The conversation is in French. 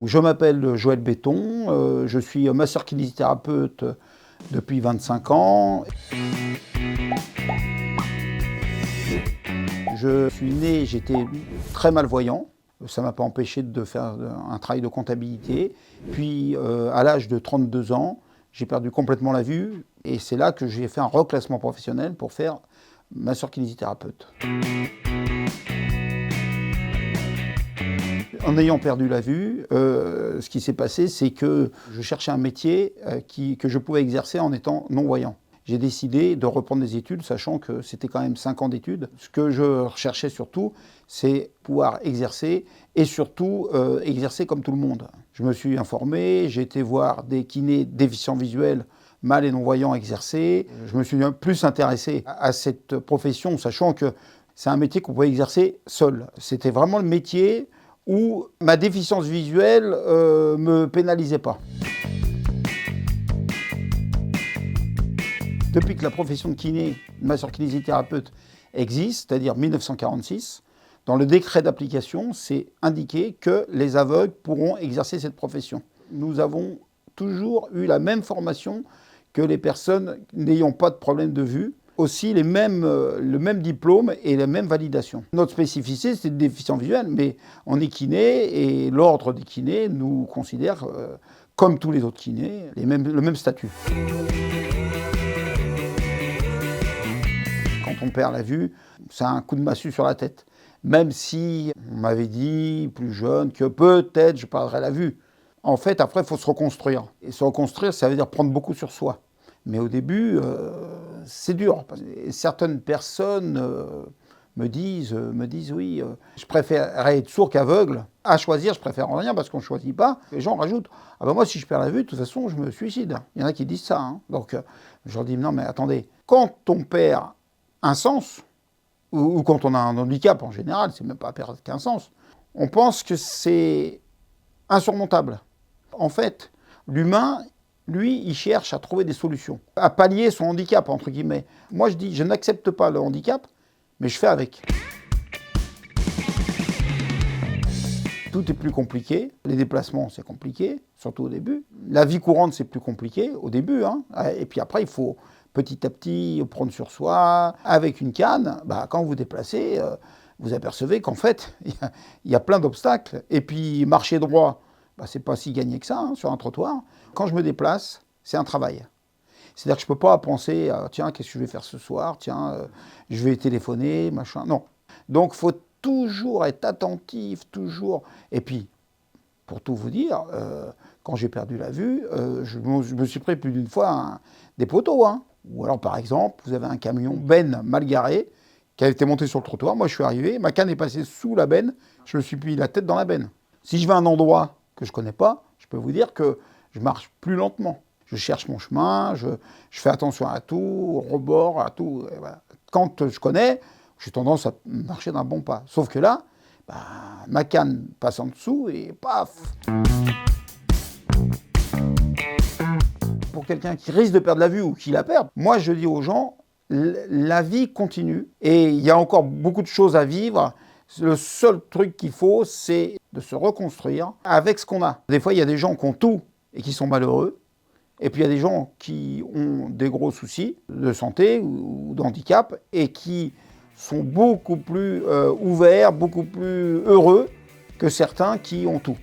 Je m'appelle Joël Béton, je suis masseur-kinésithérapeute depuis 25 ans. Je suis né, j'étais très malvoyant. Ça ne m'a pas empêché de faire un travail de comptabilité. Puis, à l'âge de 32 ans, j'ai perdu complètement la vue. Et c'est là que j'ai fait un reclassement professionnel pour faire masseur-kinésithérapeute. En ayant perdu la vue, ce qui s'est passé, c'est que je cherchais un métier que je pouvais exercer en étant non-voyant. J'ai décidé de reprendre des études, sachant que c'était quand même 5 ans d'études. Ce que je recherchais surtout, c'est pouvoir exercer et surtout exercer comme tout le monde. Je me suis informé, j'ai été voir des kinés déficients visuels, mal et non-voyants exercer. Je me suis plus intéressé à cette profession, sachant que c'est un métier qu'on pouvait exercer seul. C'était vraiment le métier où ma déficience visuelle me pénalisait pas. Depuis que la profession de kiné, masseur-kinésithérapeute existe, c'est-à-dire 1946, dans le décret d'application, c'est indiqué que les aveugles pourront exercer cette profession. Nous avons toujours eu la même formation que les personnes n'ayant pas de problème de vue, aussi le même diplôme et la même validation. Notre spécificité, c'est le déficient visuel, mais on est kiné et l'ordre des kinés nous considère, comme tous les autres kinés, le même statut. Quand on perd la vue, c'est un coup de massue sur la tête. Même si on m'avait dit, plus jeune, que peut-être je perdrais la vue. En fait, après, il faut se reconstruire. Et se reconstruire, ça veut dire prendre beaucoup sur soi. Mais au début, c'est dur. Certaines personnes me disent oui, je préférerais être sourd qu'aveugle. À choisir, je préfère rien parce qu'on ne choisit pas. Les gens rajoutent, ah ben moi, si je perds la vue, de toute façon, je me suicide. Il y en a qui disent ça. Hein. Donc, je leur dis, non, mais attendez, quand on perd un sens, ou quand on a un handicap en général, c'est même pas perdre qu'un sens, on pense que c'est insurmontable. En fait, l'humain, lui, il cherche à trouver des solutions, à pallier son handicap, entre guillemets. Moi, je dis, je n'accepte pas le handicap, mais je fais avec. Tout est plus compliqué. Les déplacements, c'est compliqué, surtout au début. La vie courante, c'est plus compliqué au début. Hein. Et puis après, il faut petit à petit prendre sur soi. Avec une canne, quand vous vous déplacez, vous apercevez qu'en fait, il y a plein d'obstacles. Et puis, marcher droit, c'est pas si gagné que ça, hein, sur un trottoir. Quand je me déplace, c'est un travail. C'est-à-dire que je ne peux pas penser, tiens, qu'est-ce que je vais faire ce soir, tiens, je vais téléphoner, machin. Non. Donc, il faut toujours être attentif, toujours. Et puis, pour tout vous dire, quand j'ai perdu la vue, je me suis pris plus d'une fois des poteaux. Hein. Ou alors, par exemple, vous avez un camion benne mal garé qui a été monté sur le trottoir. Moi, je suis arrivé, ma canne est passée sous la benne, je me suis mis la tête dans la benne. Si je vais à un endroit que je ne connais pas, je peux vous dire que je marche plus lentement. Je cherche mon chemin, je fais attention à tout, au rebord, à tout. Voilà. Quand je connais, j'ai tendance à marcher d'un bon pas. Sauf que là, ma canne passe en dessous et paf! Pour quelqu'un qui risque de perdre la vue ou qui la perd, moi je dis aux gens, la vie continue et il y a encore beaucoup de choses à vivre. Le seul truc qu'il faut, c'est de se reconstruire avec ce qu'on a. Des fois, il y a des gens qui ont tout et qui sont malheureux. Et puis il y a des gens qui ont des gros soucis de santé ou d'handicap et qui sont beaucoup plus ouverts, beaucoup plus heureux que certains qui ont tout.